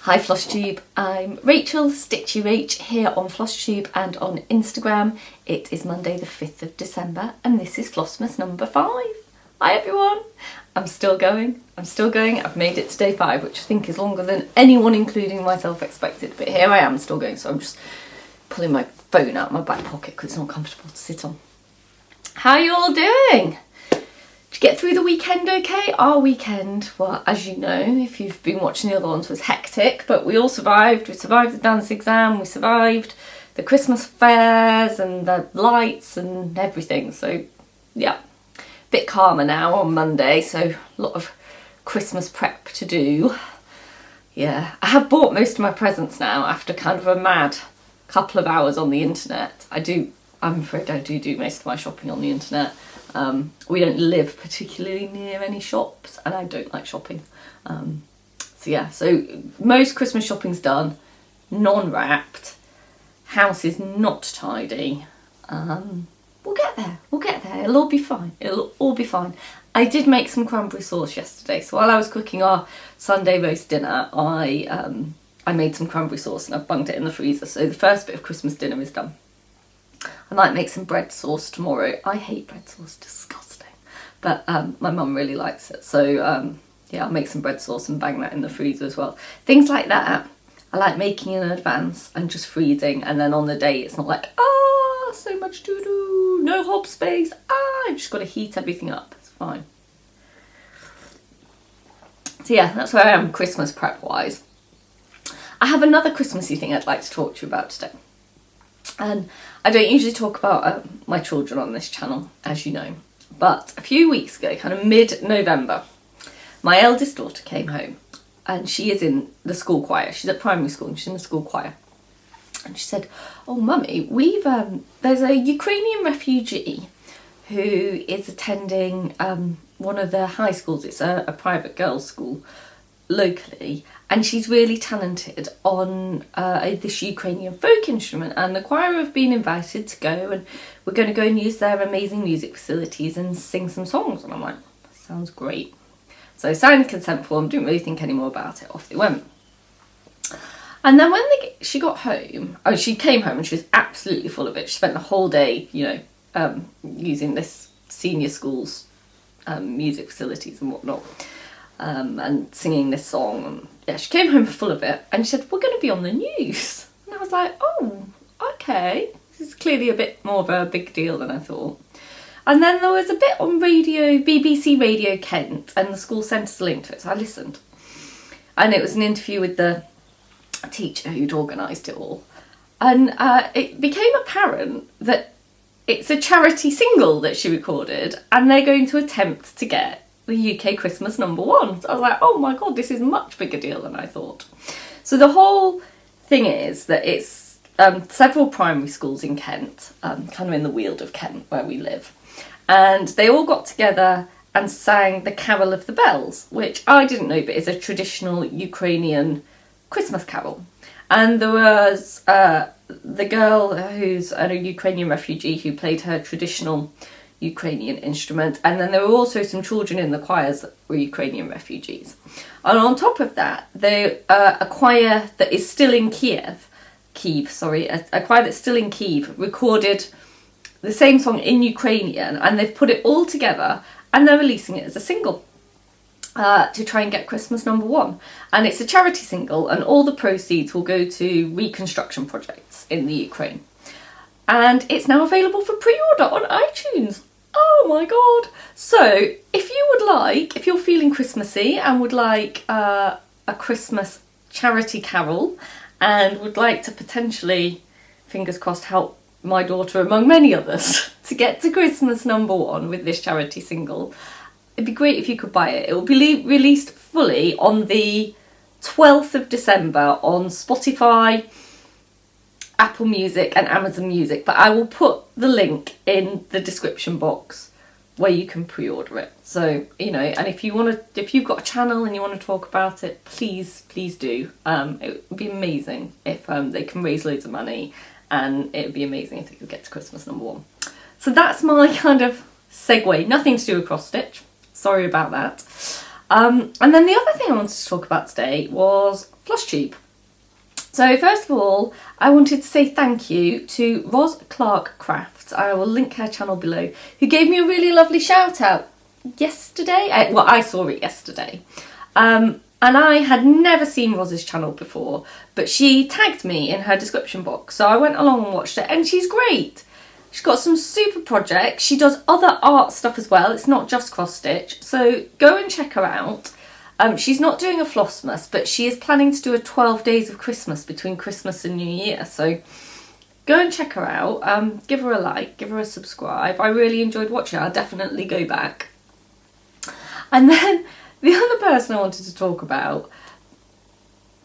Hi Flosstube, I'm Rachel, Stitchy Rach, here on Flosstube and on Instagram. It is Monday the 5th of December and this is Flossmas number 5. Hi everyone! I'm still going. I've made it to day 5, which I think is longer than anyone, including myself, expected. But here I am still going, so I'm just pulling my phone out of my back pocket because it's not comfortable to sit on. How are you all doing? Did you get through the weekend okay? Our weekend, well, as you know, if you've been watching the other ones, was hectic, but we all survived. We survived the dance exam, we survived the Christmas fairs and the lights and everything. So, yeah, a bit calmer now on Monday, so a lot of Christmas prep to do. Yeah, I have bought most of my presents now after kind of a mad couple of hours on the internet. I'm afraid I do most of my shopping on the internet. We don't live particularly near any shops and I don't like shopping. So most Christmas shopping's done, non-wrapped, house is not tidy. We'll get there, it'll all be fine. I did make some cranberry sauce yesterday, so while I was cooking our Sunday roast dinner, I made some cranberry sauce and I've bunged it in the freezer, so the first bit of Christmas dinner is done. I might make some bread sauce tomorrow. I hate bread sauce, disgusting. But my mum really likes it. So yeah, I'll make some bread sauce and bang that in the freezer as well. Things like that, I like making in advance and just freezing. And then on the day, it's not like, so much to do, no hob space. I've just got to heat everything up. It's fine. So yeah, that's where I am Christmas prep wise. I have another Christmassy thing I'd like to talk to you about today. And I don't usually talk about my children on this channel, as you know, but a few weeks ago, kind of mid-November, my eldest daughter came home and she is in the school choir. She's at primary school and she's in the school choir. And she said, "Oh mummy, there's a Ukrainian refugee who is attending one of the high schools. It's a private girls' school locally, and she's really talented on this Ukrainian folk instrument, and the choir have been invited to go, and we're going to go and use their amazing music facilities and sing some songs." And I'm like, sounds great. So I signed the consent form, didn't really think any more about it, off they went. And then when she got home, she came home and she was absolutely full of it. She spent the whole day, using this senior school's music facilities and whatnot. And singing this song. And yeah, she came home full of it and she said, "We're going to be on the news." And I was like, oh, okay. This is clearly a bit more of a big deal than I thought. And then there was a bit on radio, BBC Radio Kent, and the school sent us a link to it, so I listened. And it was an interview with the teacher who'd organised it all. And it became apparent that it's a charity single that she recorded and they're going to attempt to get the UK Christmas #1. So I was like, oh my god, this is a much bigger deal than I thought. So the whole thing is that it's several primary schools in Kent, kind of in the Weald of Kent where we live. And they all got together and sang the Carol of the Bells, which I didn't know, but is a traditional Ukrainian Christmas carol. And there was the girl who's a Ukrainian refugee who played her traditional Ukrainian instrument, and then there were also some children in the choirs that were Ukrainian refugees. And on top of that, a choir that is still in a choir that's still in Kyiv recorded the same song in Ukrainian, and they've put it all together and they're releasing it as a single to try and get Christmas #1. And it's a charity single, and all the proceeds will go to reconstruction projects in the Ukraine. And it's now available for pre-order on iTunes. Oh my god. So if you're feeling Christmassy and would like a Christmas charity carol and would like to potentially, fingers crossed, help my daughter among many others to get to Christmas #1 with this charity single, it'd be great if you could buy it. It will be released fully on the 12th of December on Spotify, Apple Music and Amazon Music, but I will put the link in the description box where you can pre-order it. So, and if you've got a channel and you want to talk about it, please do. It would be amazing if they can raise loads of money, and it would be amazing if they could get to Christmas #1. So that's my kind of segue. Nothing to do with cross stitch. Sorry about that. And then the other thing I wanted to talk about today was Flosstube. So first of all, I wanted to say thank you to Ros Clark Crafts. I will link her channel below, who gave me a really lovely shout out yesterday. I saw it yesterday. And I had never seen Ros's channel before, but she tagged me in her description box. So I went along and watched it, and she's great. She's got some super projects. She does other art stuff as well. It's not just cross stitch. So go and check her out. She's not doing a Flossmas, but she is planning to do a 12 days of Christmas between Christmas and New Year. So go and check her out. Give her a like, give her a subscribe. I really enjoyed watching her. I'll definitely go back. And then the other person I wanted to talk about,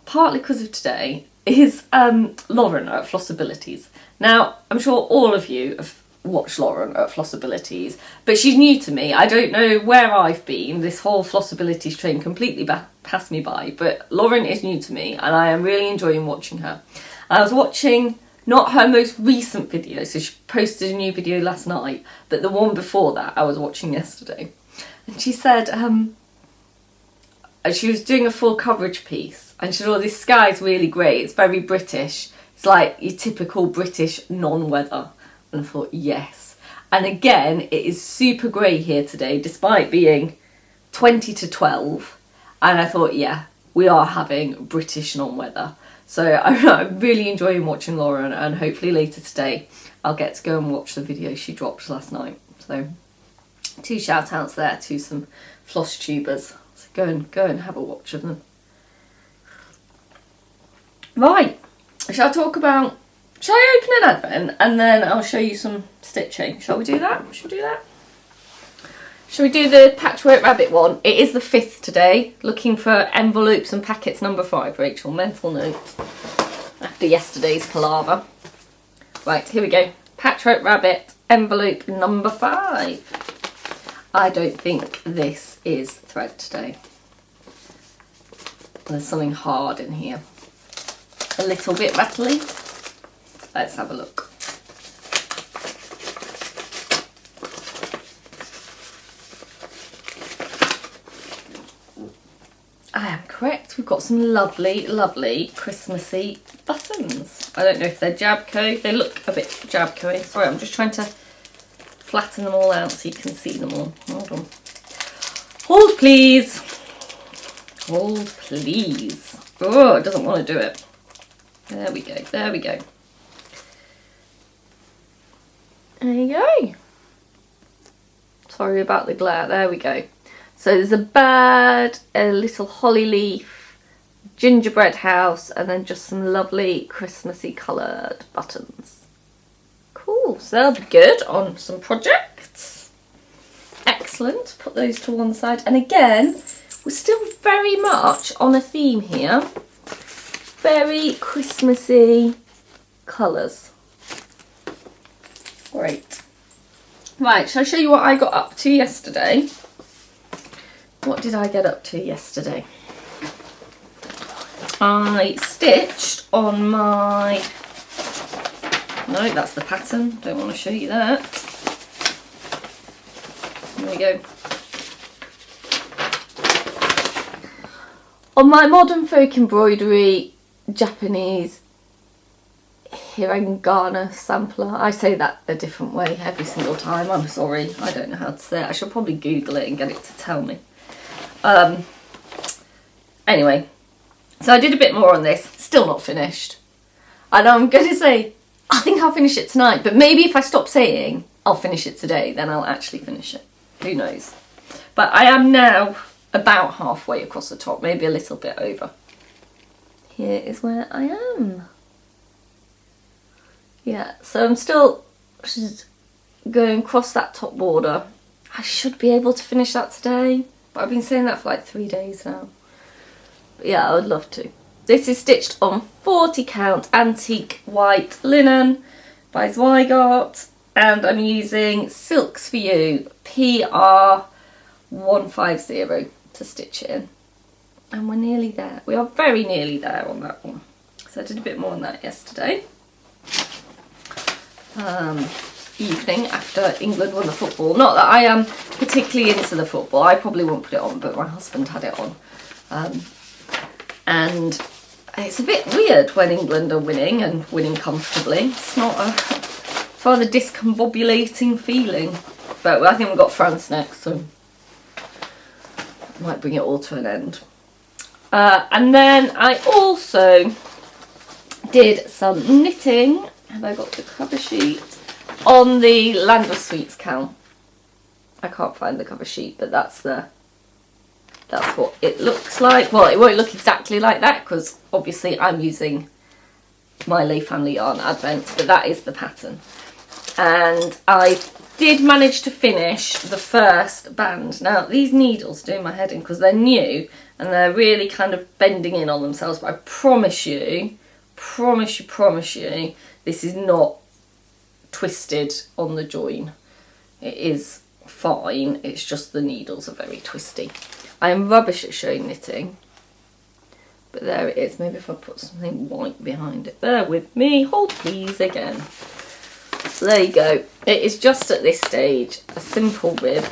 partly because of today, is Lauren at Flossabilities. Now, I'm sure all of you have watched Lauren at Flossabilities, but she's new to me. I don't know where I've been. This whole Flossabilities train completely passed me by, but Lauren is new to me, and I am really enjoying watching her. I was watching not her most recent video, so she posted a new video last night, but the one before that I was watching yesterday. And she said she was doing a full coverage piece, and she said, oh, this sky's really great, it's very British. It's like your typical British non-weather. And I thought, yes. And again, it is super grey here today, despite being 20 to 12. And I thought, yeah, we are having British non-weather. So I'm really enjoying watching Lauren, and hopefully later today I'll get to go and watch the video she dropped last night. So 2 shout outs there to some Flosstubers. So go and have a watch of them. Right, shall I open an advent and then I'll show you some stitching? Shall we do that? Shall we do that? Shall we do the Patchwork Rabbit one? It is the 5th today. Looking for envelopes and packets number 5, Rachel. Mental note. After yesterday's palaver. Right, here we go. Patchwork Rabbit, envelope number 5. I don't think this is thread today. There's something hard in here. A little bit rattly. Let's have a look. I am correct. We've got some lovely, lovely Christmassy buttons. I don't know if they're Jabco. They look a bit Jabco-y. Sorry, I'm just trying to flatten them all out so you can see them all. Hold on. Hold, please. Hold, please. Oh, it doesn't want to do it. There we go. There we go. There you go. Sorry about the glare. There we go. So there's a bird, a little holly leaf, gingerbread house, and then just some lovely Christmassy coloured buttons. Cool. So they'll be good on some projects. Excellent. Put those to one side. And again, we're still very much on a theme here. Very Christmassy colours. Great. Right, shall I show you what I got up to yesterday? What did I get up to yesterday? I stitched on my... No, that's the pattern. Don't want to show you that. There we go. On my Modern Folk Embroidery Japanese hiragana sampler. I say that a different way every single time. I'm sorry. I don't know how to say it. I should probably Google it and get it to tell me. Anyway, so I did a bit more on this. Still not finished. And I'm going to say, I think I'll finish it tonight. But maybe if I stop saying I'll finish it today, then I'll actually finish it. Who knows? But I am now about halfway across the top. Maybe a little bit over. Here is where I am. Yeah, so I'm still going across that top border. I should be able to finish that today, but I've been saying that for like 3 days now. But yeah, I would love to. This is stitched on 40 count antique white linen by Zweigart, and I'm using Silks for You PR150 to stitch it in. And we're nearly there. We are very nearly there on that one. So I did a bit more on that yesterday. evening after England won the football. Not that I am particularly into the football. I probably won't put it on, but my husband had it on. And it's a bit weird when England are winning and winning comfortably. It's not a... It's rather discombobulating feeling. But I think we've got France next, so might bring it all to an end. And then I also did some knitting. Have I got the cover sheet? On the Land of Sweets count. I can't find the cover sheet, but that's what it looks like. Well, it won't look exactly like that because obviously I'm using my Lay Family Yarn Advent, but that is the pattern. And I did manage to finish the first band. Now, these needles do my head in because they're new and they're really kind of bending in on themselves, but I promise you, this is not twisted on the join. It is fine, it's just the needles are very twisty. I am rubbish at showing knitting, but there it is. Maybe if I put something white behind it. Bear with me, hold please again. So there you go. It is just at this stage a simple rib.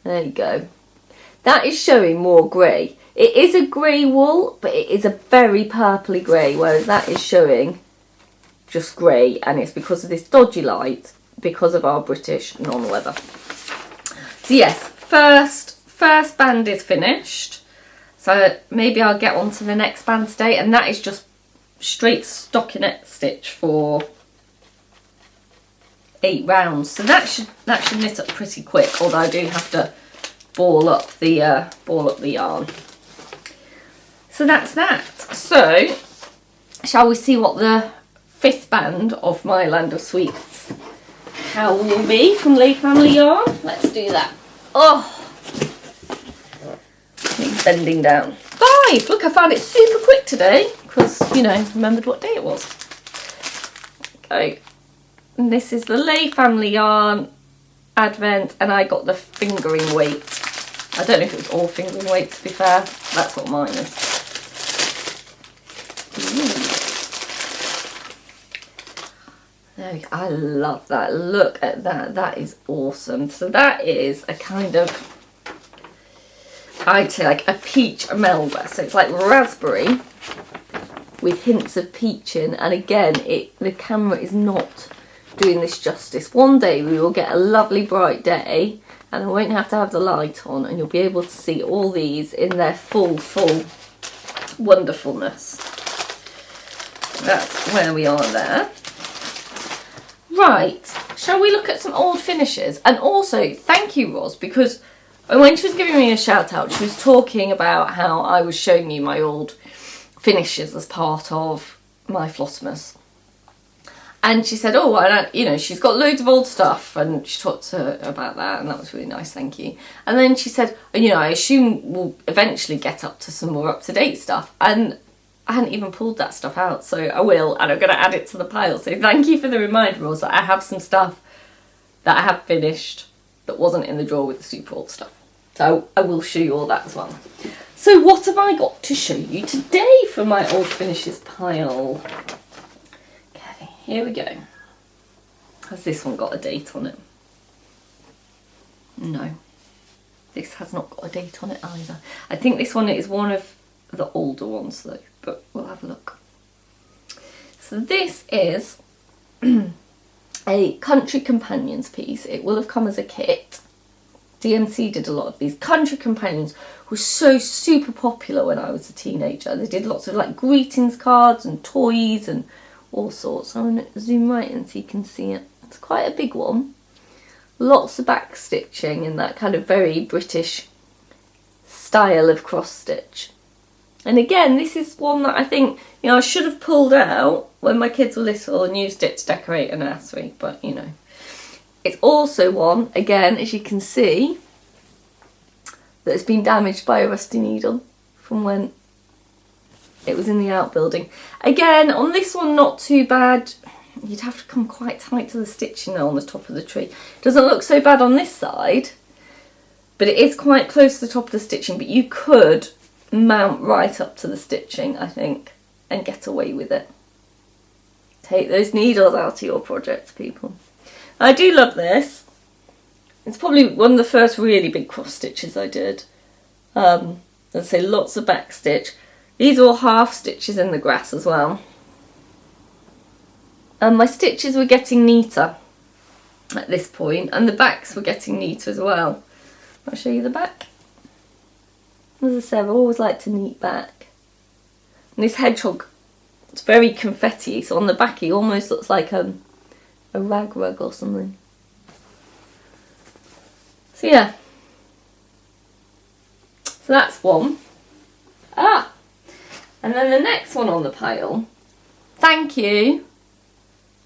There you go. That is showing more grey. It is a grey wool, but it is a very purpley grey, whereas that is showing just grey, and it's because of this dodgy light, because of our British non-weather. So yes, first band is finished. So maybe I'll get on to the next band today, and that is just straight stockinette stitch for 8 rounds. So that should knit up pretty quick, although I do have to ball up the yarn. So that's that. So shall we see what the 5th band of my Land of Sweets cowl will be from Lay Family Yarn? Let's do that. Oh, it's bending down. 5! Look, I found it super quick today because, you know, remembered what day it was. Okay, and this is the Lay Family Yarn Advent, and I got the fingering weight. I don't know if it was all fingering weight, to be fair. That's what mine is. There we go. I love that. Look at that. That is awesome. So that is a kind of, I'd say like a peach melba. So it's like raspberry with hints of peach in. And again, the camera is not doing this justice. One day we will get a lovely bright day and I won't have to have the light on, and you'll be able to see all these in their full wonderfulness. That's where we are there. Right, shall we look at some old finishes? And also, thank you, Roz, because when she was giving me a shout out, she was talking about how I was showing you my old finishes as part of my Flossmas. And she said, oh, you know, she's got loads of old stuff, and she talked to her about that, and that was really nice, thank you. And then she said, you know, I assume we'll eventually get up to some more up-to-date stuff. And I hadn't even pulled that stuff out, so I will, and I'm going to add it to the pile. So thank you for the reminder, Roz, that I have some stuff that I have finished that wasn't in the drawer with the super old stuff. So I will show you all that as well. So what have I got to show you today from my old finishes pile? Okay, here we go. Has this one got a date on it? No. This has not got a date on it either. I think this one is one of the older ones though, but we'll have a look. So this is a Country Companions piece. It will have come as a kit. DMC did a lot of these. Country Companions were so super popular when I was a teenager. They did lots of like greetings cards and toys and all sorts. I'm going to zoom right in so you can see it. It's quite a big one. Lots of back stitching in that kind of very British style of cross stitch. And again, this is one that I think, you know, I should have pulled out when my kids were little and used it to decorate a nursery, but you know. It's also one, again, as you can see, that has been damaged by a rusty needle from when it was in the outbuilding. Again, on this one, not too bad. You'd have to come quite tight to the stitching though on the top of the tree. Doesn't look so bad on this side, but it is quite close to the top of the stitching, but you could mount right up to the stitching, I think, and get away with it. Take those needles out of your projects, people. I do love this. It's probably one of the first really big cross stitches I did. Let's say lots of back stitch. These are all half stitches in the grass as well. And my stitches were getting neater at this point, and the backs were getting neater as well. I'll show you the back. As I said, I always like to neat back. And this hedgehog, it's very confetti, so on the back he almost looks like a rag rug or something. So yeah. So that's one. And then the next one on the pile. Thank you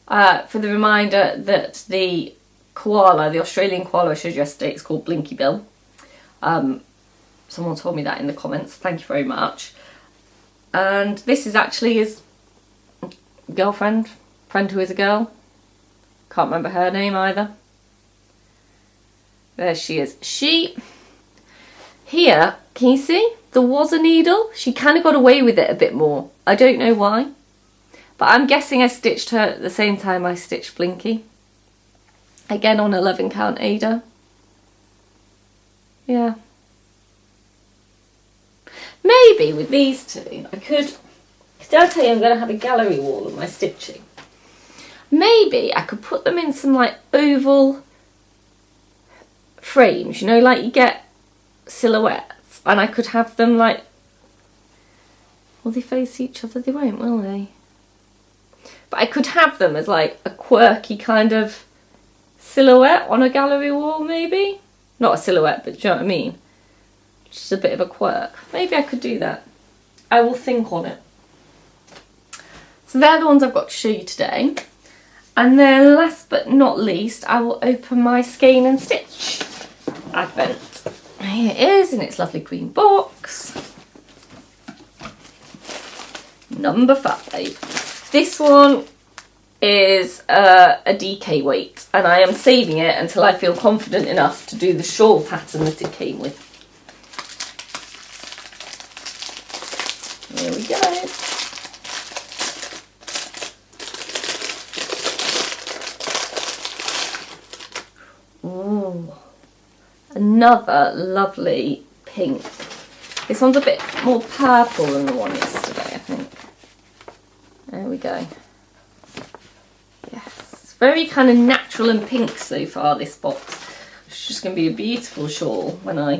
for the reminder that the koala, the Australian koala I showed you yesterday, it's called Blinky Bill. Someone told me that in the comments. Thank you very much. And this is actually his girlfriend, friend who is a girl. Can't remember her name either. There she is. Here, can you see? There was a needle. She kind of got away with it a bit more. I don't know why. But I'm guessing I stitched her at the same time I stitched Blinky. Again on 11 count Ada. Yeah. Maybe with these two, I could... Because I'll tell you I'm going to have a gallery wall of my stitching. Maybe I could put them in some like oval frames, you know, like you get silhouettes, and I could have them like, will they face each other? They won't, will they? But I could have them as like a quirky kind of silhouette on a gallery wall, maybe? Not a silhouette, but do you know what I mean? Just a bit of a quirk. Maybe I could do that. I will think on it. So they're the ones I've got to show you today. And then last but not least, I will open my Skein and Stitch Advent. Here it is in its lovely green box. Number 5. This one is a DK weight, and I am saving it until I feel confident enough to do the shawl pattern that it came with. Here we go. Ooh, another lovely pink. This one's a bit more purple than the one yesterday, I think. There we go. Yes, it's very kind of natural and pink so far, this box. It's just going to be a beautiful shawl when I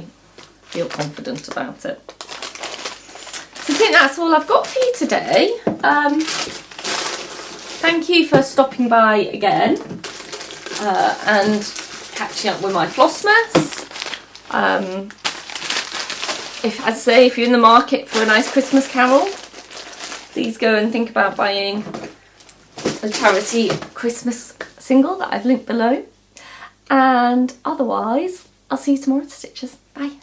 feel confident about it. So I think that's all I've got for you today. Thank you for stopping by again and catching up with my Flossmas. As I say, if you're in the market for a nice Christmas carol, please go and think about buying a charity Christmas single that I've linked below. And otherwise, I'll see you tomorrow at Stitches. Bye.